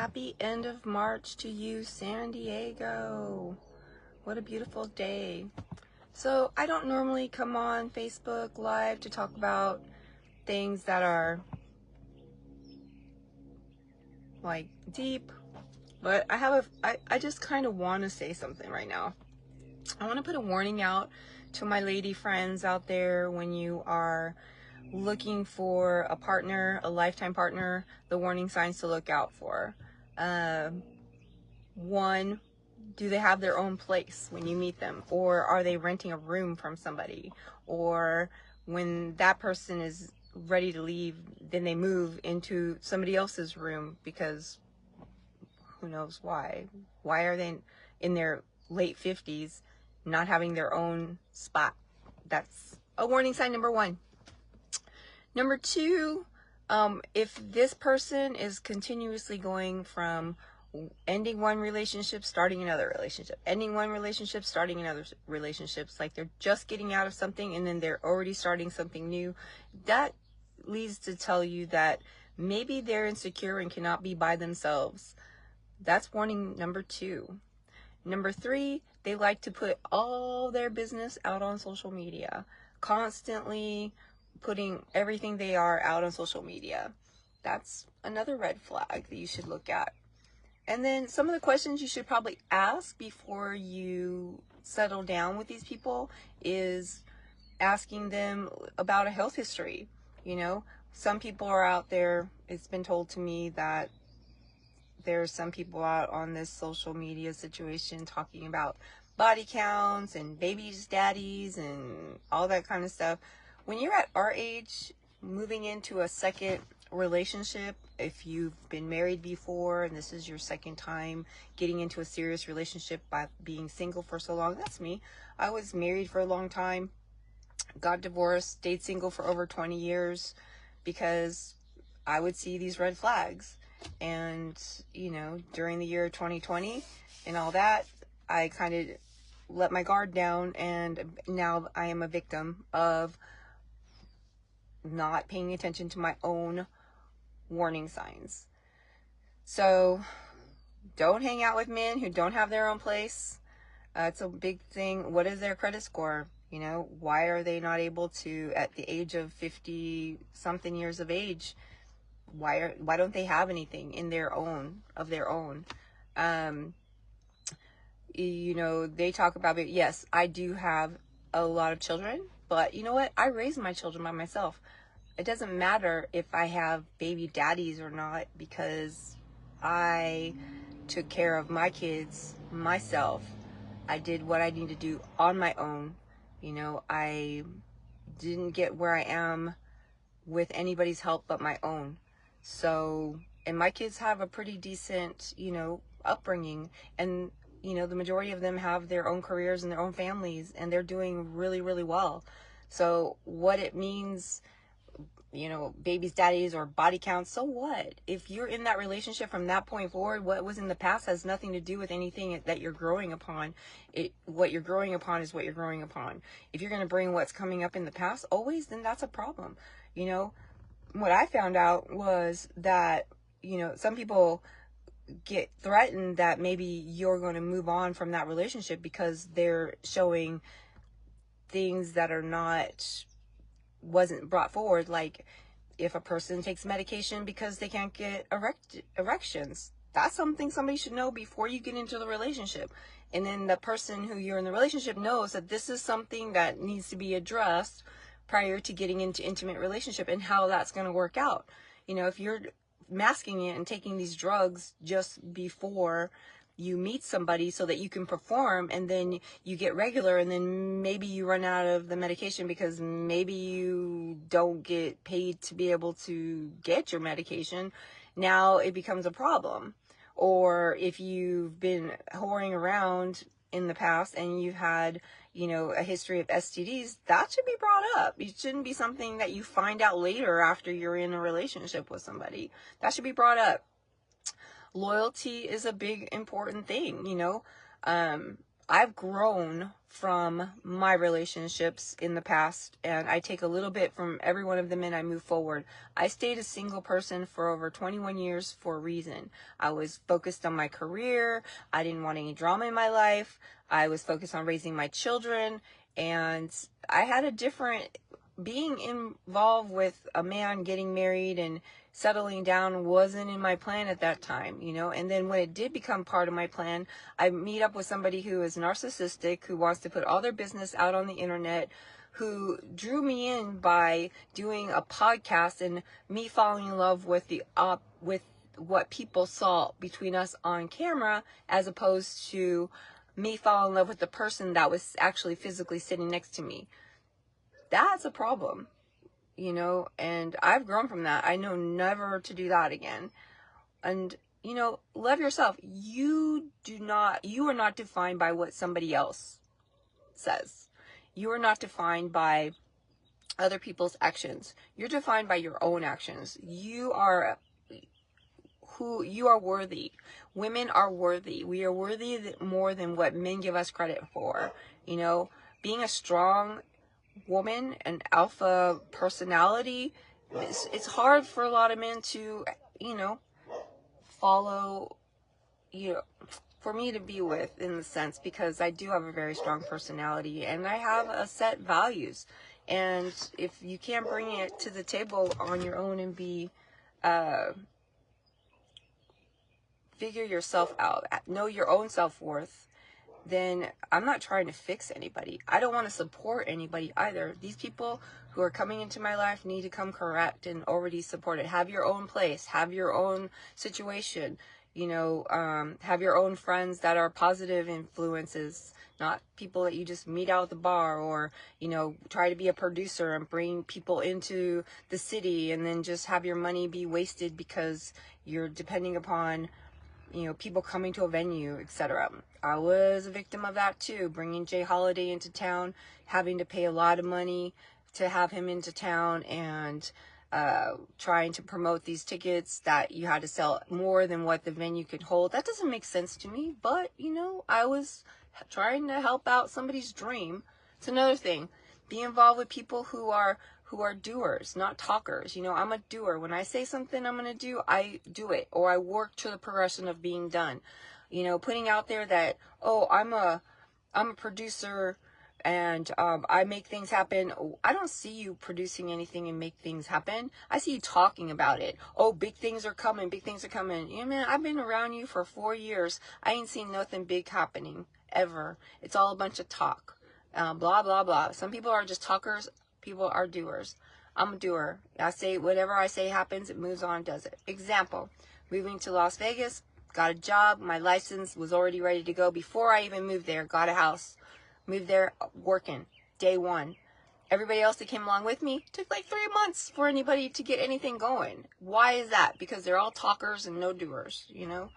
Happy end of March to you, San Diego. What a beautiful day. So I don't normally come on Facebook Live to talk about things that are like deep, but I just kind of want to say something right now. I want to put a warning out to my lady friends out there. When you are looking for a partner, a lifetime partner, the warning signs to look out for. One, do they have their own place when you meet them? Or are they renting a room from somebody? Or when that person is ready to leave, then they move into somebody else's room because who knows why? Why are they in their late 50s not having their own spot? That's a warning sign number one. Number two, if this person is continuously going from ending one relationship, starting another relationship, ending one relationship, starting another relationships, like they're just getting out of something and then they're already starting something new, that leads to tell you that maybe they're insecure and cannot be by themselves. That's warning number two. Number three, they like to put all their business out on social media, constantly putting everything they are out on social media. That's another red flag that you should look at. And then some of the questions you should probably ask before you settle down with these people is asking them about a health history. You know, some people are out there, it's been told to me that there's some people out on this social media situation talking about body counts and babies' daddies and all that kind of stuff. When you're at our age, moving into a second relationship, if you've been married before and this is your second time getting into a serious relationship by being single for so long, that's me. I was married for a long time, got divorced, stayed single for over 20 years because I would see these red flags. And, you know, during the year 2020 and all that, I kind of let my guard down, and now I am a victim of not paying attention to my own warning signs. So don't hang out with men who don't have their own place. It's a big thing. What is their credit score? You know, why are they not able to, at the age of 50 something years of age, why don't they have anything in their own, of their own? You know, they talk about it. Yes, I do have a lot of children, but you know what? I raised my children by myself. It doesn't matter if I have baby daddies or not, because I took care of my kids myself. I did what I need to do on my own. You know, I didn't get where I am with anybody's help but my own. So, and my kids have a pretty decent, you know, upbringing, and, you know, the majority of them have their own careers and their own families, and they're doing really, really well. So what it means, you know, babies, daddies, or body counts, so what? If you're in that relationship from that point forward, what was in the past has nothing to do with anything that you're growing upon. What you're growing upon is what you're growing upon. If you're going to bring what's coming up in the past always, then that's a problem. You know, what I found out was that, you know, some people get threatened that maybe you're going to move on from that relationship because they're showing things that wasn't brought forward. Like if a person takes medication because they can't get erections, that's something somebody should know before you get into the relationship. And then the person who you're in the relationship knows that this is something that needs to be addressed prior to getting into intimate relationship, and how that's going to work out. You know, if you're masking it and taking these drugs just before you meet somebody so that you can perform, and then you get regular, and then maybe you run out of the medication because maybe you don't get paid to be able to get your medication, now it becomes a problem. Or if you've been whoring around in the past and you've had, you know, a history of STDs, that should be brought up. It shouldn't be something that you find out later after you're in a relationship with somebody. That should be brought up. Loyalty is a big important thing, you know. I've grown from my relationships in the past, and I take a little bit from every one of them and I move forward. I stayed a single person for over 21 years for a reason. I was focused on my career. I didn't want any drama in my life. I was focused on raising my children, and I had a different being involved with a man getting married and settling down wasn't in my plan at that time, you know. And then when it did become part of my plan, I meet up with somebody who is narcissistic, who wants to put all their business out on the internet, who drew me in by doing a podcast and me falling in love with with what people saw between us on camera, as opposed to me falling in love with the person that was actually physically sitting next to me. That's a problem, you know, and I've grown from that. I know never to do that again. And, you know, love yourself. You are not defined by what somebody else says. You are not defined by other people's actions. You're defined by your own actions. You are worthy. Women are worthy. We are worthy more than what men give us credit for. You know, being a strong woman, an alpha personality, it's hard for a lot of men to, you know, follow, you know, for me to be with, in the sense, because I do have a very strong personality and I have a set values. And if you can't bring it to the table on your own and be, figure yourself out, know your own self-worth, then I'm not trying to fix anybody. I don't want to support anybody either. These people who are coming into my life need to come correct and already supported. Have your own place, have your own situation, you know, have your own friends that are positive influences, not people that you just meet out at the bar, or, you know, try to be a producer and bring people into the city and then just have your money be wasted because you're depending upon, you know, people coming to a venue, etc. I was a victim of that too, bringing Jay Holiday into town, having to pay a lot of money to have him into town, and trying to promote these tickets that you had to sell more than what the venue could hold. That doesn't make sense to me, but, you know, I was trying to help out somebody's dream. It's another thing. Be involved with people who are doers, not talkers. You know, I'm a doer. When I say something I'm going to do, I do it, or I work to the progression of being done. You know, putting out there that, oh, I'm a producer and I make things happen. I don't see you producing anything and make things happen. I see you talking about it. Oh, big things are coming. Big things are coming. You know, man, I've been around you for 4 years. I ain't seen nothing big happening ever. It's all a bunch of talk. Blah, blah, blah. Some people are just talkers. People are doers. I'm a doer. I say whatever I say happens, it moves on, does it. Example, moving to Las Vegas, got a job. My license was already ready to go before I even moved there. Got a house. Moved there working. Day one. Everybody else that came along with me took like 3 months for anybody to get anything going. Why is that? Because they're all talkers and no doers, you know?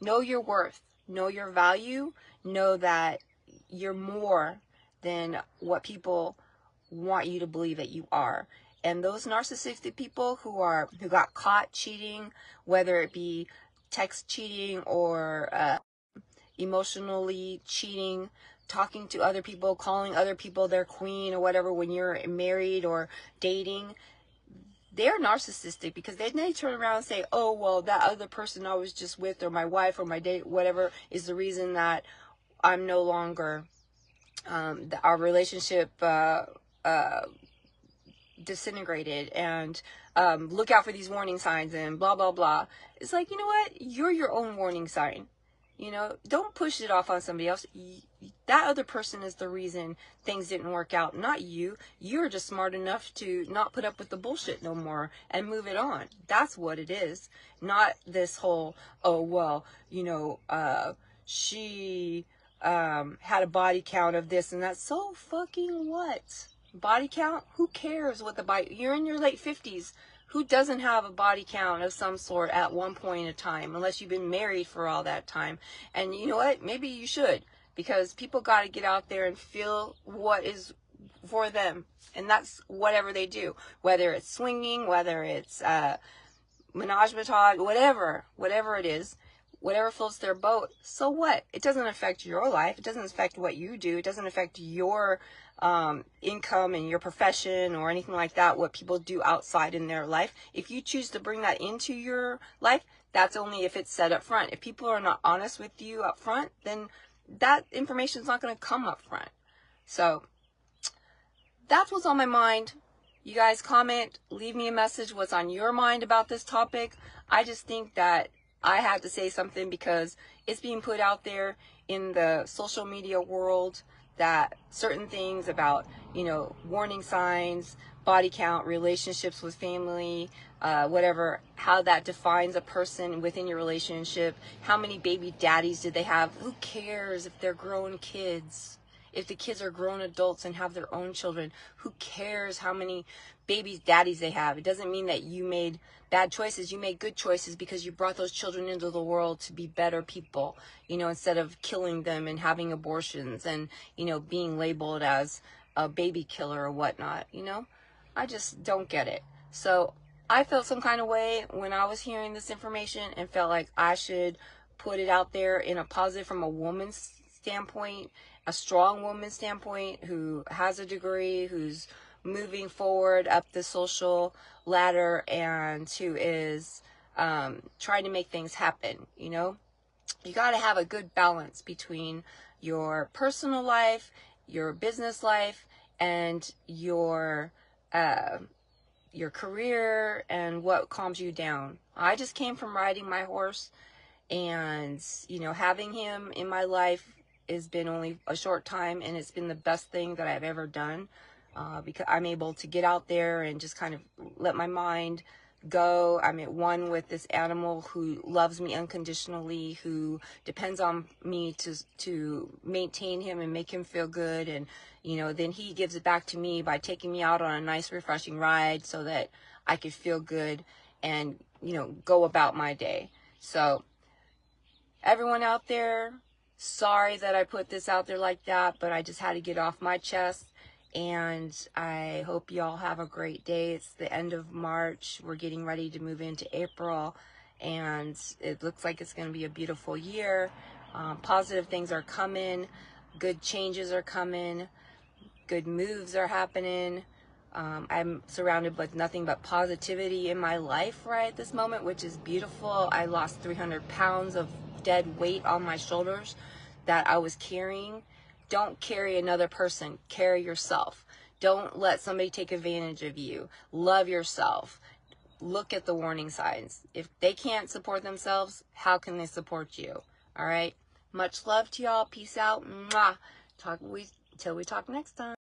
Know your worth. Know your value. Know that you're more than what people want you to believe that you are. And those narcissistic people who got caught cheating, whether it be text cheating or emotionally cheating, talking to other people, calling other people their queen or whatever when you're married or dating, they're narcissistic, because then they turn around and say, oh, well, that other person I was just with, or my wife or my date, whatever, is the reason that I'm no longer, our relationship disintegrated, and look out for these warning signs and blah, blah, blah. It's like, you know what? You're your own warning sign. You know, don't push it off on somebody else. That other person is the reason things didn't work out, not you. You're just smart enough to not put up with the bullshit no more and move it on. That's what it is. Not this whole, oh, well, you know, she had a body count of this and that. So fucking what? Body count? Who cares what the body... You're in your late 50s. Who doesn't have a body count of some sort at one point in time, unless you've been married for all that time? And you know what? Maybe you should, because people got to get out there and feel what is for them. And that's whatever they do, whether it's swinging, whether it's menage a trois, whatever it is. whatever floats their boat, so what? It doesn't affect your life. It doesn't affect what you do. It doesn't affect your income and your profession or anything like that, what people do outside in their life. If you choose to bring that into your life, that's only if it's said up front. If people are not honest with you up front, then that information is not going to come up front. So that's what's on my mind. You guys comment, leave me a message what's on your mind about this topic. I just think that I had to say something because it's being put out there in the social media world that certain things about, warning signs, body count, relationships with family, whatever, how that defines a person within your relationship. How many baby daddies did they have? Who cares if they're grown kids? If the kids are grown adults and have their own children, who cares how many baby daddies they have? It doesn't mean that you made bad choices. You made good choices because you brought those children into the world to be better people, instead of killing them and having abortions and, being labeled as a baby killer or whatnot, I just don't get it. So I felt some kind of way when I was hearing this information and felt like I should put it out there in a positive from a woman's standpoint, a strong woman standpoint who has a degree, who's moving forward up the social ladder, and who is trying to make things happen. You got to have a good balance between your personal life, your business life, and your career and what calms you down. I just came from riding my horse, and having him in my life has been only a short time, and it's been the best thing that I've ever done, because I'm able to get out there and just kind of let my mind go. I'm at one with this animal who loves me unconditionally, who depends on me to maintain him and make him feel good, and then he gives it back to me by taking me out on a nice refreshing ride so that I could feel good and go about my day. So everyone out there, sorry that I put this out there like that, but I just had to get off my chest. And I hope y'all have a great day. It's the end of March. We're getting ready to move into April, and it looks like it's going to be a beautiful year. Positive things are coming. Good changes are coming. Good moves are happening. I'm surrounded with nothing but positivity in my life right at this moment, which is beautiful. I lost 300 pounds of dead weight on my shoulders that I was carrying. Don't carry another person. Carry yourself. Don't let somebody take advantage of you. Love yourself. Look at the warning signs. If they can't support themselves, how can they support you? All right. Much love to y'all. Peace out. Mwah. Till we talk next time.